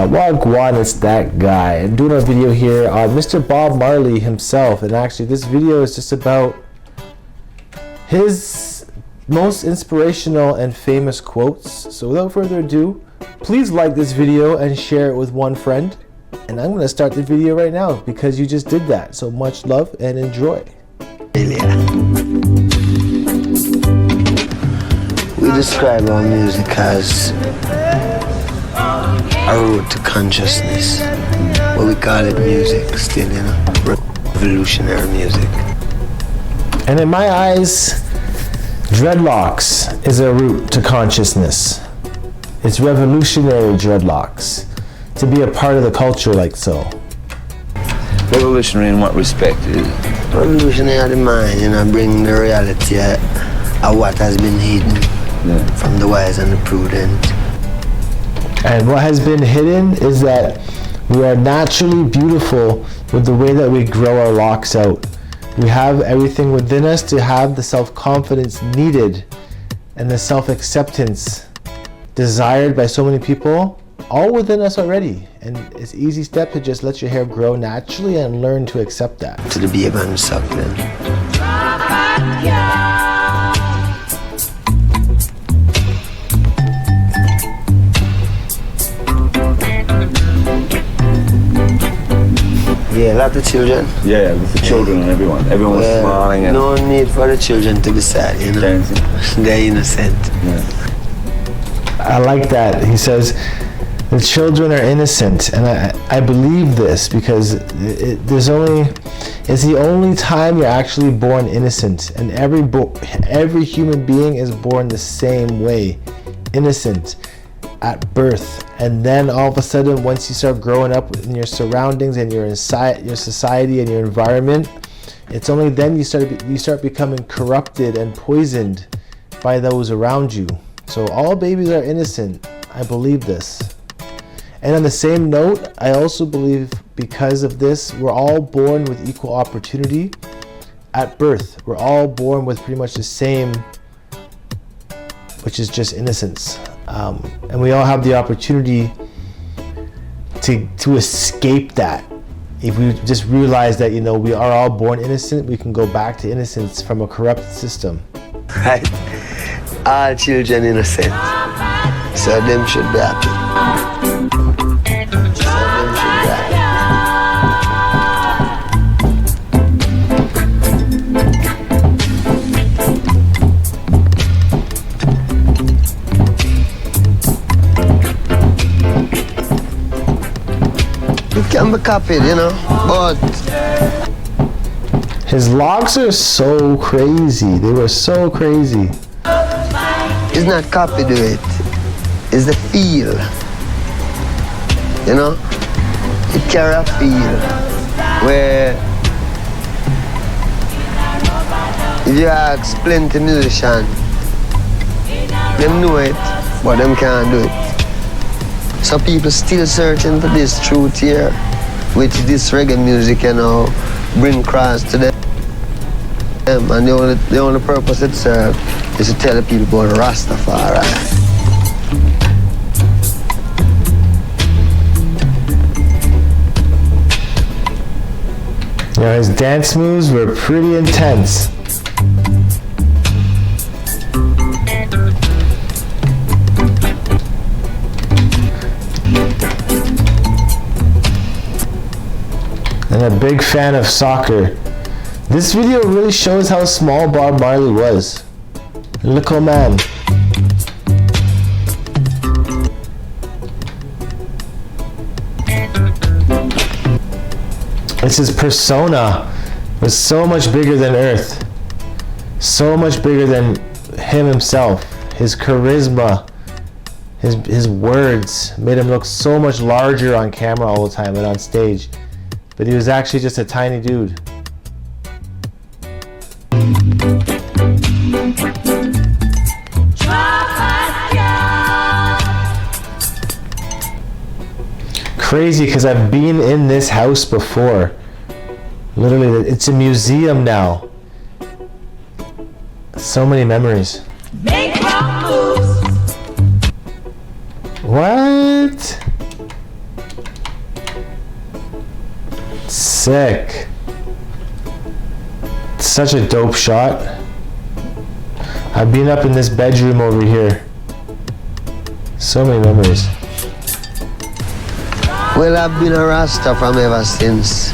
Wagwan, it's that guy. I'm doing a video here on Mr. Bob Marley himself, and actually this video is just about his most inspirational and famous quotes. So without further ado, please like this video and share it with one friend. And I'm going to start the video right now because you just did that. So much love and enjoy. We describe our music as a road to consciousness, but we call it music still, you know, revolutionary music. And in my eyes, dreadlocks is a route to consciousness. It's revolutionary dreadlocks, to be a part of the culture like so. Revolutionary in what respect? Revolutionary of the mind, you know, bring the reality of what has been hidden from the wise and the prudent. And what has been hidden is that we are naturally beautiful with the way that we grow our locks out. We have everything within us to have the self-confidence needed and the self-acceptance desired by so many people, all within us already. And it's an easy step to just let your hair grow naturally and learn to accept that. To the baby and suckling. Yeah, a lot of children. Yeah, with the children and everyone. Everyone was smiling. And no need for the children to be sad, you know. They're innocent. Yeah. I like that. He says, the children are innocent. And I believe this because it's the only time you're actually born innocent. And every human being is born the same way, innocent at birth. And then all of a sudden, once you start growing up in your surroundings and your society and your environment, it's only then you start becoming corrupted and poisoned by those around you. So all babies are innocent. I believe this. And on the same note, I also believe because of this, we're all born with equal opportunity at birth. We're all born with pretty much the same, which is just innocence. And we all have the opportunity to escape that. If we just realize that, you know, we are all born innocent, we can go back to innocence from a corrupt system. Right? All children innocent. So them should be happy. It can be copied, you know, but his locks are so crazy. They were so crazy. it's not copy to it. It's the feel. You know? It carry a feel where if you ask plenty musicians, them know it, but them can't do it. So people still searching for this truth here, which this reggae music, you know, bring across to them. And the only purpose it serves is to tell the people about Rastafari. Yeah, his dance moves were pretty intense. And a big fan of soccer. This video really shows how small Bob Marley was. Little man. It's his persona was so much bigger than Earth. So much bigger than him himself. His charisma, his words made him look so much larger on camera all the time and on stage. But he was actually just a tiny dude. Crazy, because I've been in this house before. Literally, it's a museum now. So many memories. Make wrong moves. What? Sick. Such a dope shot. I've been up in this bedroom over here. So many memories. Well, I've been a Rasta from ever since.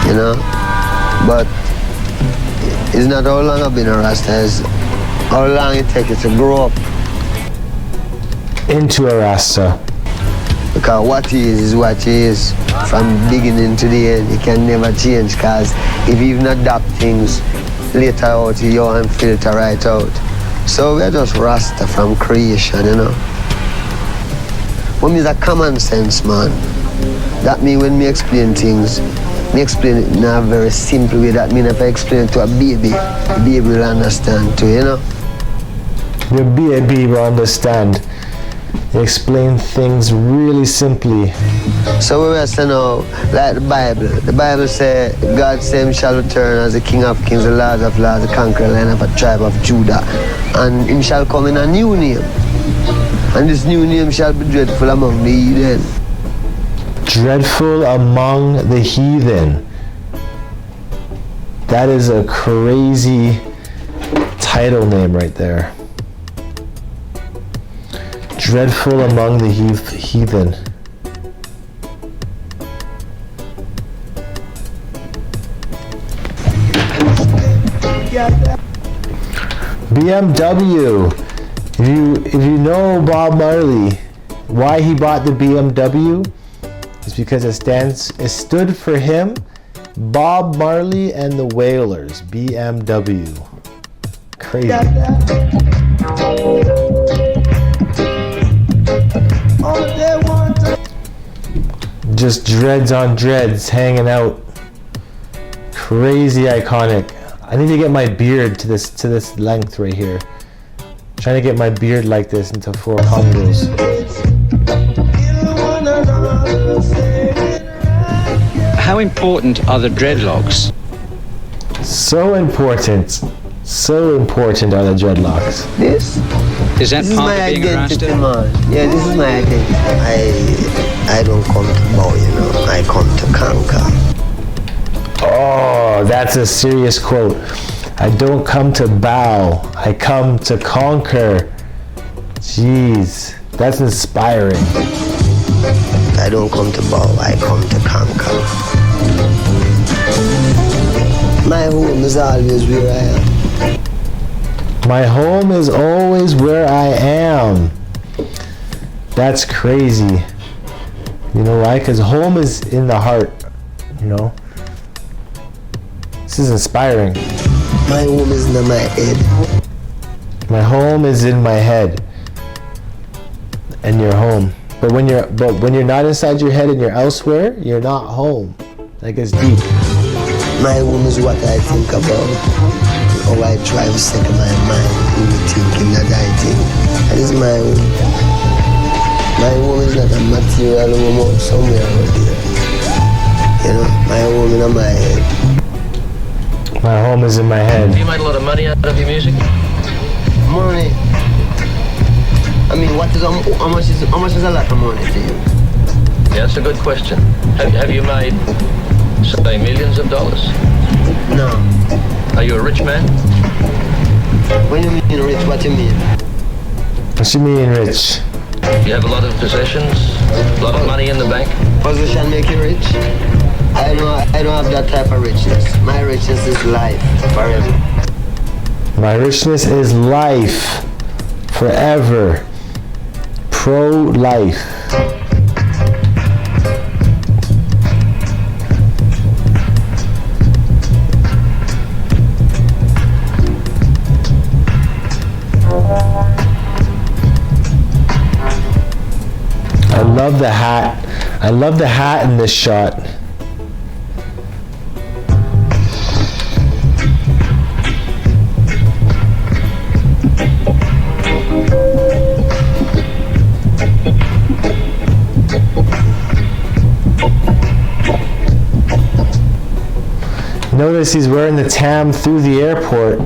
You know? But it's not how long I've been a Rasta, it's how long it takes you to grow up. Into a Rasta. Because what he is what he is. From beginning to the end, you can never change, because if you even adapt things later out, you won't filter right out. So we're just Rasta from creation, you know. When me's a common sense, man. That means when me explain things, me explain it in a very simple way. That means if I explain it to a baby, the baby will understand too, you know. Your baby will understand. You explain things really simply. So we say now, like the Bible say, God same shall return as the King of Kings, the Lord of Lords, the conqueror line of a tribe of Judah. And him shall come in a new name. And this new name shall be dreadful among the heathen. Dreadful among the heathen. That is a crazy title name right there. Dreadful among the heathen. BMW. If you know Bob Marley, why he bought the BMW is because it stood for him, Bob Marley and the Wailers, BMW. Crazy. Just dreads on dreads hanging out. Crazy iconic. I need to get my beard to this length right here. Trying to get my beard like this into 4 congos. How important are the dreadlocks? So important. So important are the dreadlocks. This Is that is part my of being a identity, Rasta? man. Yeah, this is my identity. I don't come to bow, you know. I come to conquer. Oh, that's a serious quote. I don't come to bow, I come to conquer. Jeez, that's inspiring. I don't come to bow, I come to conquer. My home is always where I am. My home is always where I am. That's crazy. You know why? Because home is in the heart, you know? This is inspiring. My home is in my head. My home is in my head. And you're home. But when you're not inside your head and you're elsewhere, you're not home. Like, it's deep. My home is what I think about. How I try to set my mind in the thinking that I think. That is my home. My home is not a material home out somewhere out there. You know, my home is in my head. My home is in my head. You made a lot of money out of your music? Money. I mean, how much is a lot of money to you? Yeah, that's a good question. Have you made, say, millions of dollars? No. Are you a rich man? When you mean rich, what you mean? What you mean, rich? You have a lot of possessions, a lot of money in the bank? Position make you rich? I don't have that type of richness. My richness is life, forever. My richness is life, forever. Pro-life. I love the hat. I love the hat in this shot. Notice he's wearing the tam through the airport.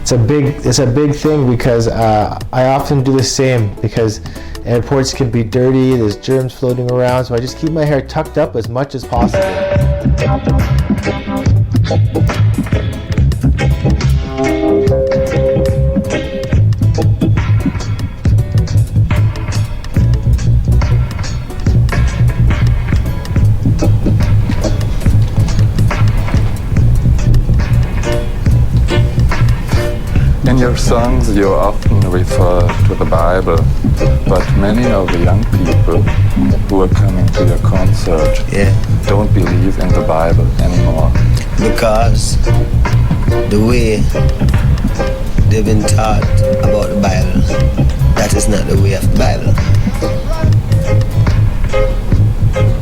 it's a big thing because I often do the same because airports can be dirty, there's germs floating around, so I just keep my hair tucked up as much as possible. In your songs, you often refer to the Bible, but many of the young people who are coming to your concert don't believe in the Bible anymore. Because the way they've been taught about the Bible, that is not the way of the Bible.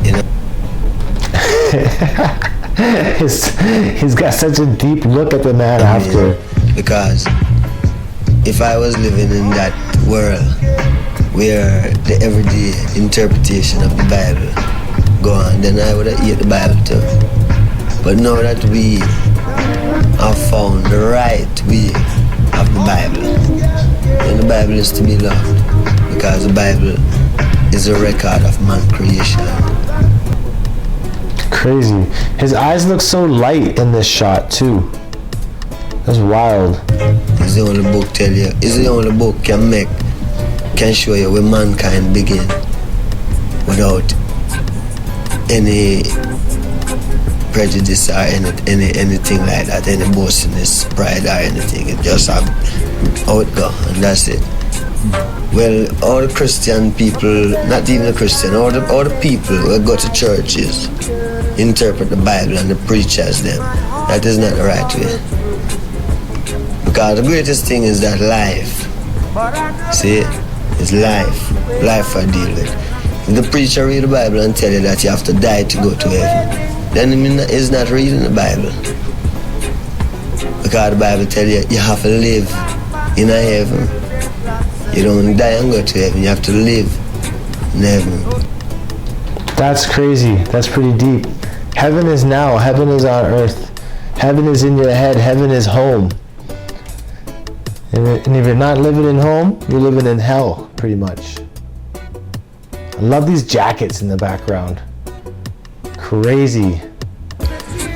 You know? He's got such a deep look at the man after. Because if I was living in that world where the everyday interpretation of the Bible go on, then I would have eaten the Bible too. But now that we have found the right way of the Bible, then the Bible is to be loved, because the Bible is a record of man's creation. Crazy. His eyes look so light in this shot too. That's wild. It's the only book tell you. It's the only book can show you where mankind begin without any prejudice or anything like that, any boastfulness, pride or anything. It just have how it go, and that's it. Well, all the Christian people, not even the Christian, all the people who go to churches interpret the Bible and the preachers them. That is not the right way. Because the greatest thing is that life. See? It's life. Life I deal with. If the preacher read the Bible and tell you that you have to die to go to heaven, then he's not reading the Bible. Because the Bible tells you you have to live in a heaven. You don't die and go to heaven. You have to live in heaven. That's crazy. That's pretty deep. Heaven is now. Heaven is on earth. Heaven is in your head. Heaven is home. And if you're not living in home, you're living in hell, pretty much. I love these jackets in the background. Crazy.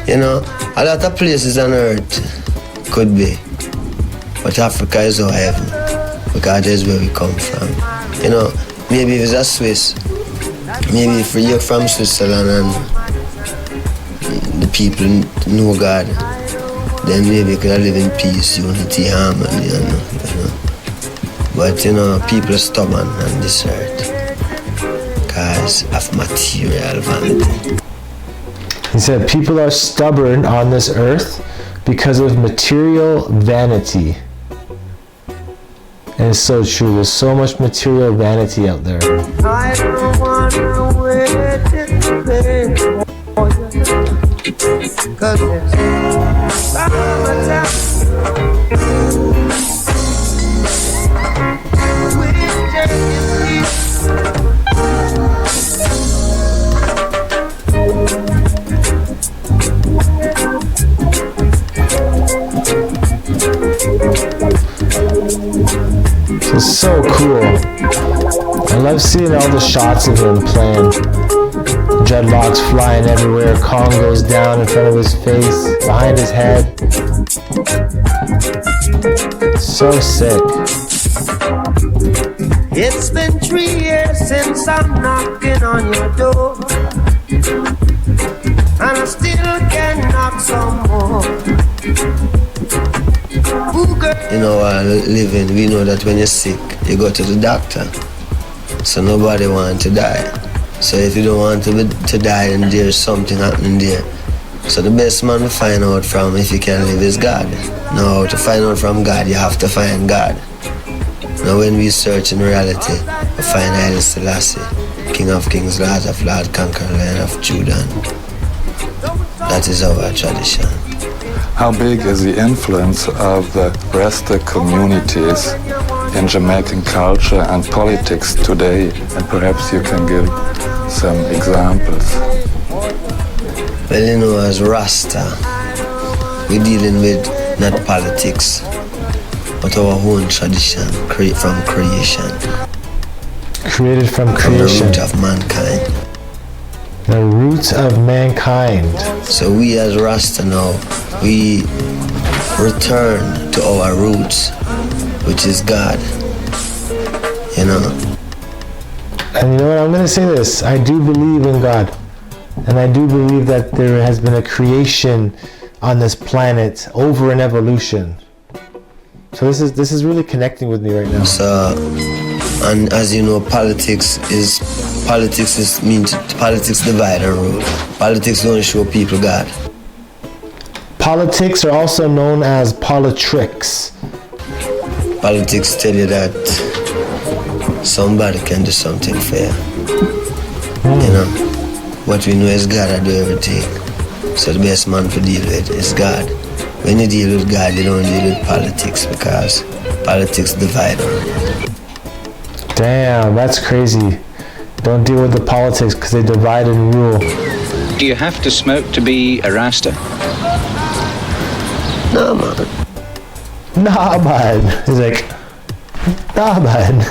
You know, a lot of places on earth could be, but Africa is our heaven, because that's where we come from. You know, maybe if it's a Swiss, maybe if you're from Switzerland and the people know God, then maybe you could live in peace, unity, harmony, you know. But you know, people are stubborn on this earth because of material vanity. He said people are stubborn on this earth because of material vanity. And it's so true. There's so much material vanity out there. I don't wanna wait for you, 'cause it's summertime. It's so cool. I love seeing all the shots of him playing. Dreadlocks flying everywhere, Kong goes down in front of his face, behind his head. So sick. It's been 3 years since I'm knocking on your door, and I still can knock some more. You know, living, we know that when you're sick, you go to the doctor. So nobody wants to die. So if you don't want to die, then there's something happening there. So the best man to find out from, if you can live, is God. Now, to find out from God, you have to find God. Now, when we search in reality, we find Haile Selassie, King of Kings, Lord of Lords, Conqueror, Lion of Judah. That is our tradition. How big is the influence of the Rasta communities in Jamaican culture and politics today? And perhaps you can give some examples. Well, you know, as Rasta, we're dealing with not politics, but our own tradition, from creation. Created from From the creation. root of mankind. The roots of mankind. So we as Rasta now, we return to our roots, which is God. You know? And you know what, I'm going to say this. I do believe in God. And I do believe that there has been a creation on this planet over an evolution. So this is really connecting with me right now. So, and as you know, politics means politics divide and rule. Politics don't show people God. Politics are also known as politricks. Politics tell you that somebody can do something fair. You know, what we know is God that do everything. So the best man to deal with is God. When you deal with God, you don't deal with politics because politics divide. Damn, that's crazy. Don't deal with the politics because they divide and rule. Do you have to smoke to be a Rasta? No, man. Nah, man. He's like, nah, man.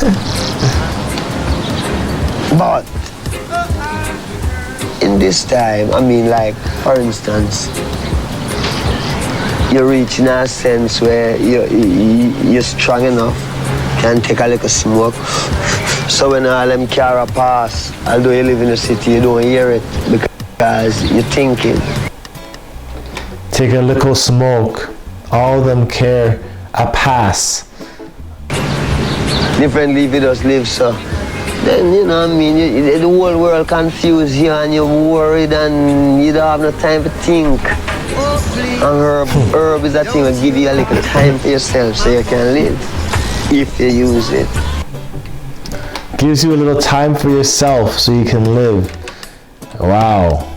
But in this time, I mean, like, for instance, you're reaching a sense where you're strong enough, can take a little smoke. So when all them car pass, although you live in the city, you don't hear it because you're thinking. Take a little smoke. All them care a pass. Differently if you just live so. Then, you know what I mean, the whole world confused you and you're worried and you don't have no time to think. And herb is that thing that give you a little time for yourself so you can live, if you use it. Gives you a little time for yourself so you can live. Wow.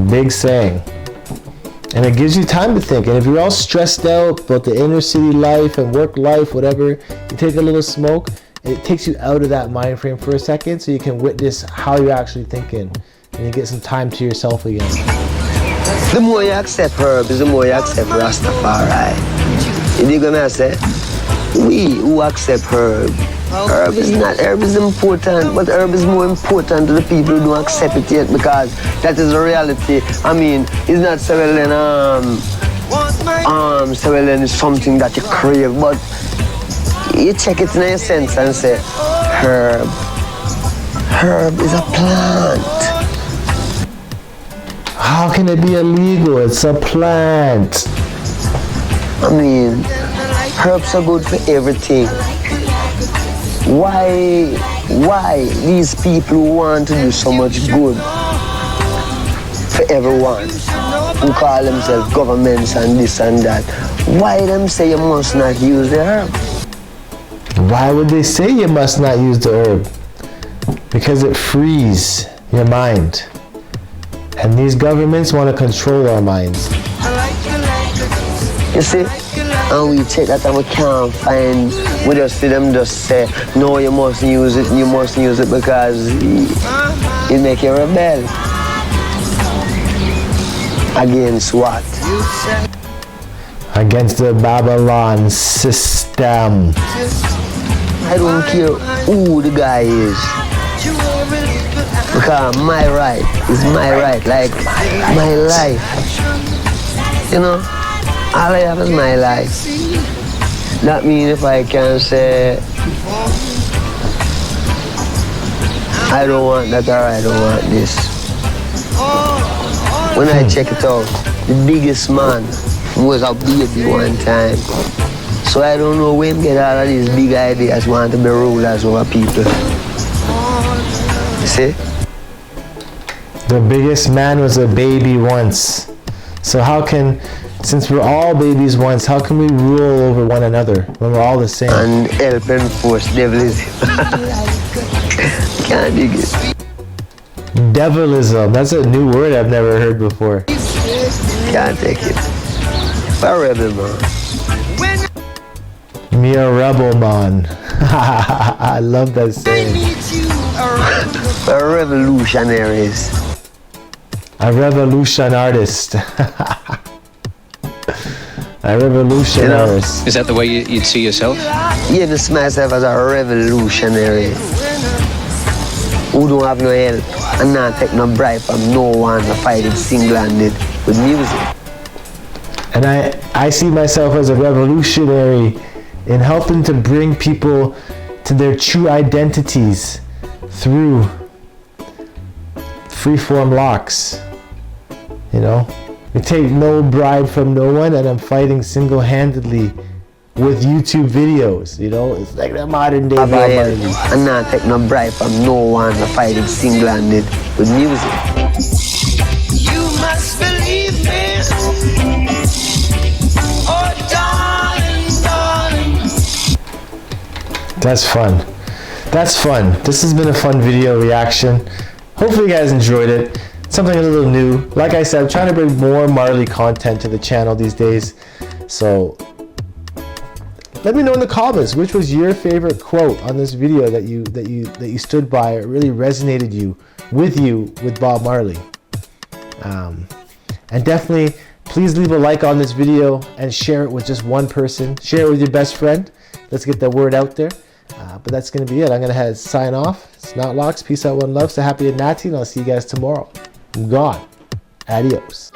Big saying. And it gives you time to think. And if you're all stressed out about the inner city life and work life, whatever, you take a little smoke, it takes you out of that mind frame for a second so you can witness how you're actually thinking. And you get some time to yourself again. The more you accept herbs, the more you accept Rastafari. You dig what I say? We who accept herb herb is important, but herb is more important to the people who don't accept it yet because that is the reality. I mean, it's not so well then it's something that you crave, but you check it in your sense and say, herb is a plant. How can it be illegal? It's a plant. I mean, herbs are good for everything. Why these people who want to do so much good for everyone, who call themselves governments and this and that, why them say you must not use the herb? Why would they say you must not use the herb? Because it frees your mind. And these governments want to control our minds. You see? And we check that and we can't find, we just see them just say, no, you must use it because it make you rebel. Against what? Against the Babylon system. I don't care who the guy is. Because my right is my right, like my life. You know? All I have is my life. That means if I can say, I don't want that or I don't want this. When I check it out, the biggest man was a baby one time. So I don't know when get all of these big ideas want to be rulers over people. You see? The biggest man was a baby once. So how can, since we're all babies once, how can we rule over one another when we're all the same? And help enforce devilism. Can't dig it. Devilism, that's a new word I've never heard before. Can't take it. A rebel man. Me a rebel man. I love that saying. A revolutionaries. A revolution artist. I A revolutionaries. Is that the way you'd see yourself? Yeah, I see myself as a revolutionary who don't have no help and not take no bribe from no one to fight it single-handed with music. And I see myself as a revolutionary in helping to bring people to their true identities through freeform locks. You know, we take no bribe from no one, and I'm fighting single-handedly with YouTube videos. You know, it's like the modern day Bob Marley. And not take no bribe from no one to fight it single-handed with music. You must believe me. Oh, darling, darling. That's fun. That's fun. This has been a fun video reaction. Hopefully you guys enjoyed it. Something a little new. Like I said, I'm trying to bring more Marley content to the channel these days. So let me know in the comments which was your favorite quote on this video that you stood by, or really resonated with Bob Marley. And definitely please leave a like on this video and share it with just one person. Share it with your best friend. Let's get the word out there. But that's going to be it. I'm going to sign off. It's knotlocks. Peace out, one love. So happy and natty, and I'll see you guys tomorrow. I'm gone. Adios.